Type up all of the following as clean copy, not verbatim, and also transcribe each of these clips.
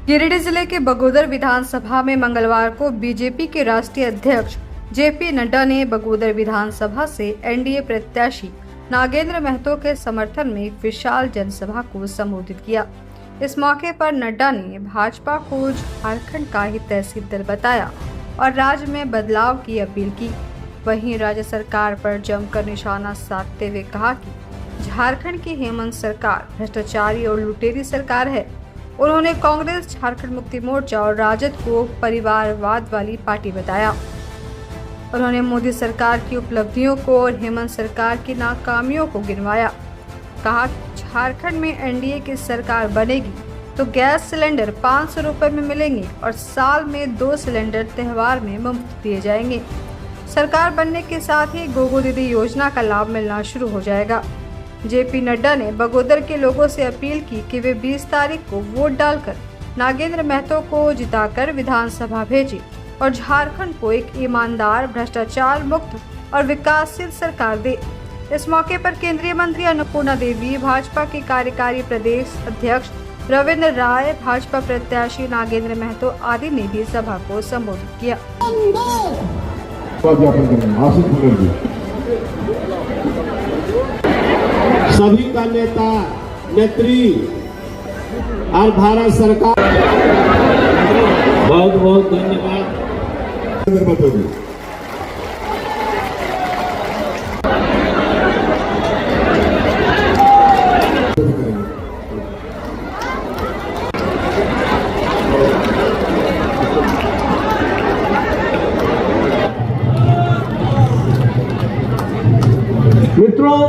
गिरिडीह जिले के बगोदर विधानसभा में मंगलवार को बीजेपी के राष्ट्रीय अध्यक्ष जेपी नड्डा ने बगोदर विधानसभा से एनडीए प्रत्याशी नागेंद्र महतो के समर्थन में विशाल जनसभा को संबोधित किया। इस मौके पर नड्डा ने भाजपा को झारखंड का ही तहसील दल बताया और राज्य में बदलाव की अपील की। वहीं राज्य सरकार पर जमकर निशाना साधते हुए कहा कि झारखंड की हेमंत सरकार भ्रष्टाचारी और लुटेरी सरकार है। उन्होंने कांग्रेस, झारखंड मुक्ति मोर्चा और राजद को परिवारवाद वाली पार्टी बताया। उन्होंने मोदी सरकार की उपलब्धियों को और हेमंत सरकार की नाकामियों को गिनवाया। कहा झारखंड में एनडीए की सरकार बनेगी तो गैस सिलेंडर 500 रुपए में मिलेंगे और साल में 2 सिलेंडर त्योहार में मुफ्त दिए जाएंगे। सरकार बनने के साथ ही गोगो दीदी योजना का लाभ मिलना शुरू हो जाएगा। जेपी नड्डा ने बगोदर के लोगों से अपील की कि वे 20 तारीख को वोट डालकर नागेंद्र महतो को जिताकर विधानसभा भेजें और झारखंड को एक ईमानदार, भ्रष्टाचार मुक्त और विकासशील सरकार दे। इस मौके पर केंद्रीय मंत्री अन्नपूर्णा देवी, भाजपा के कार्यकारी प्रदेश अध्यक्ष रविंद्र राय, भाजपा प्रत्याशी नागेंद्र महतो आदि ने भी सभा को संबोधित किया। सभी का नेता नेत्री और भारत सरकार बहुत बहुत धन्यवाद। मित्रों,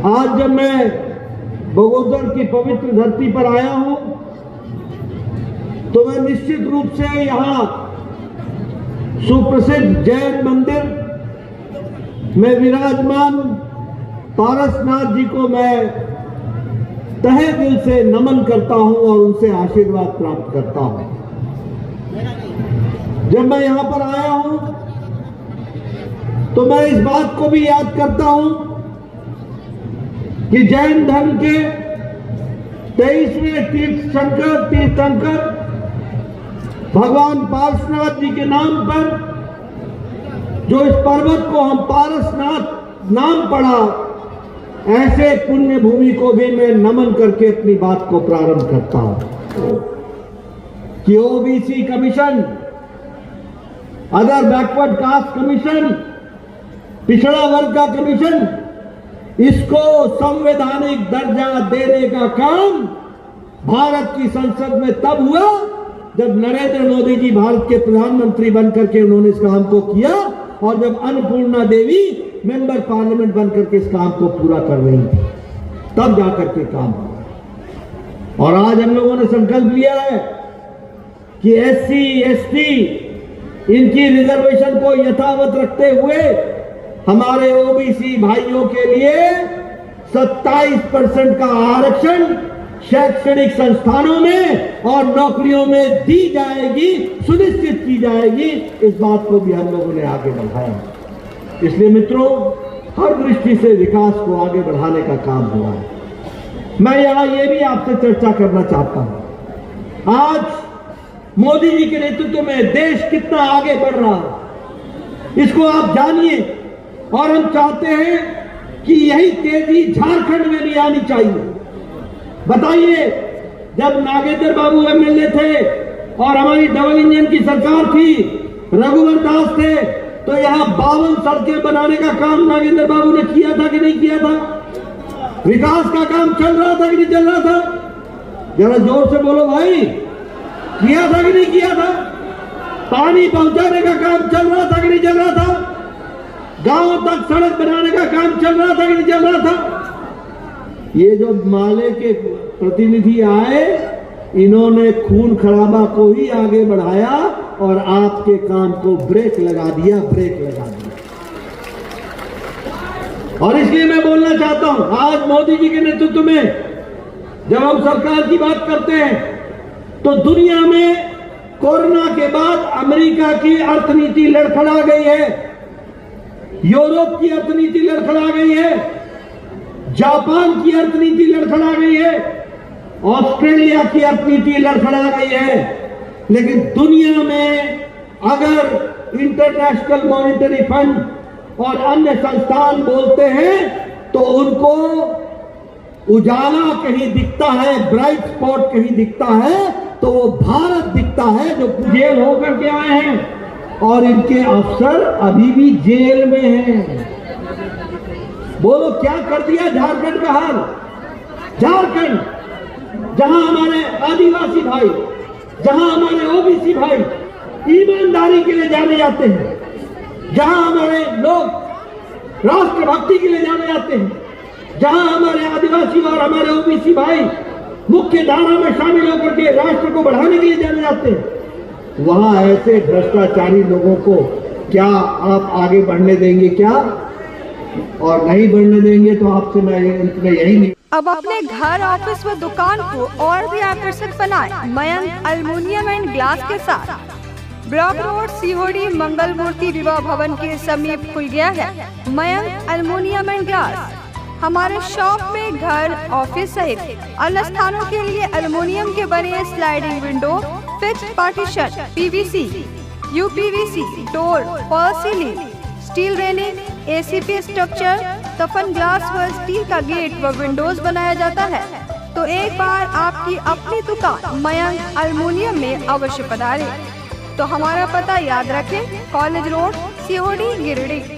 आज जब मैं बगोदर की पवित्र धरती पर आया हूं तो मैं निश्चित रूप से यहाँ सुप्रसिद्ध जैन मंदिर में विराजमान पारसनाथ जी को मैं तहे दिल से नमन करता हूं और उनसे आशीर्वाद प्राप्त करता हूं। जब मैं यहाँ पर आया हूं तो मैं इस बात को भी याद करता हूं कि जैन धर्म के 23वें तीर्थंकर भगवान पारसनाथ जी के नाम पर जो इस पर्वत को हम पारसनाथ नाम पड़ा, ऐसे पुण्य भूमि को भी मैं नमन करके अपनी बात को प्रारंभ करता हूं कि OBC commission, other backward caste commission, पिछड़ा वर्ग का कमीशन, इसको संवैधानिक दर्जा देने का काम भारत की संसद में तब हुआ जब नरेंद्र मोदी जी भारत के प्रधानमंत्री बनकर के उन्होंने इस काम को किया और जब अन्नपूर्णा देवी मेंबर पार्लियामेंट बनकर के इस काम को पूरा कर रही थी, तब जाकर के काम हुआ। और आज हम लोगों ने संकल्प लिया है कि एससी, एसटी इनकी रिजर्वेशन को यथावत रखते हुए हमारे ओबीसी भाइयों के लिए 27% का आरक्षण शैक्षणिक संस्थानों में और नौकरियों में दी जाएगी, सुनिश्चित की जाएगी। इस बात को भी हम लोगों ने आगे बढ़ाया। इसलिए मित्रों, हर दृष्टि से विकास को आगे बढ़ाने का काम हुआ है। मैं यहां ये भी आपसे चर्चा करना चाहता हूं, आज मोदी जी के नेतृत्व में देश कितना आगे बढ़ रहा है, इसको आप जानिए। और हम चाहते हैं कि यही तेजी झारखंड में भी आनी चाहिए। बताइए, जब नागेंद्र बाबू एमएलए थे और हमारी डबल इंजन की सरकार थी, रघुवर दास थे, तो यहां 52 सड़कें बनाने का काम नागेंद्र बाबू ने किया था कि नहीं किया था? विकास का काम चल रहा था कि नहीं चल रहा था? जरा जोर से बोलो भाई, किया था कि नहीं किया था? पानी पहुंचाने का काम चल रहा था कि नहीं चल रहा था? गांवों तक सड़क बनाने का काम चल रहा था कि नहीं चल रहा था? ये जो माले के प्रतिनिधि आए, इन्होंने खून खराबा को ही आगे बढ़ाया और आपके काम को ब्रेक लगा दिया। और इसलिए मैं बोलना चाहता हूं, आज मोदी जी के नेतृत्व में जब हम सरकार की बात करते हैं तो दुनिया में कोरोना के बाद अमेरिका की अर्थनीति लड़खड़ा गई है, यूरोप की अर्थनीति लड़खड़ा गई है, जापान की अर्थनीति लड़खड़ा गई है, ऑस्ट्रेलिया की एफपीटी लड़खड़ा गई है, लेकिन दुनिया में अगर इंटरनेशनल मॉनिटरी फंड और अन्य संस्थान बोलते हैं तो उनको उजाला कहीं दिखता है, ब्राइट स्पॉट कहीं दिखता है तो वो भारत दिखता है, जो जेल होकर के आए हैं और इनके अफसर अभी भी जेल में हैं। बोलो क्या कर दिया झारखंड का हाल। झारखंड जहां हमारे आदिवासी भाई, जहां हमारे ओबीसी भाई ईमानदारी के लिए जाने जाते हैं, जहां हमारे लोग राष्ट्रभक्ति के लिए जाने जाते हैं, जहां हमारे आदिवासी और हमारे ओबीसी भाई मुख्य धारा में शामिल होकर के राष्ट्र को बढ़ाने के लिए जाने जाते हैं, वहां ऐसे भ्रष्टाचारी लोगों को क्या आप आगे बढ़ने देंगे क्या? और नहीं बढ़ने देंगे तो आपसे मैं यही नहीं। अब अपने घर, ऑफिस व दुकान को और भी आकर्षक बनाएं मयंक एल्युमिनियम एंड ग्लास के साथ। ब्लॉक रोड सीहोड़ी मंगल मूर्ति विवाह भवन के समीप खुल गया है मयंक एल्युमिनियम एंड ग्लास। हमारे शॉप में घर, ऑफिस सहित अन्य स्थानों के लिए एल्युमिनियम के बने sliding window, fixed partition, PVC, UPVC, door, fall ceiling, steel railing, ACP structure, toughen glass व स्टील का गेट व विंडोज बनाया जाता है। तो एक बार आपकी अपनी दुकान मयंक एल्युमिनियम में अवश्य पधारें। तो हमारा पता याद रखें, कॉलेज रोड, सीहोड़ी, गिरिडीह।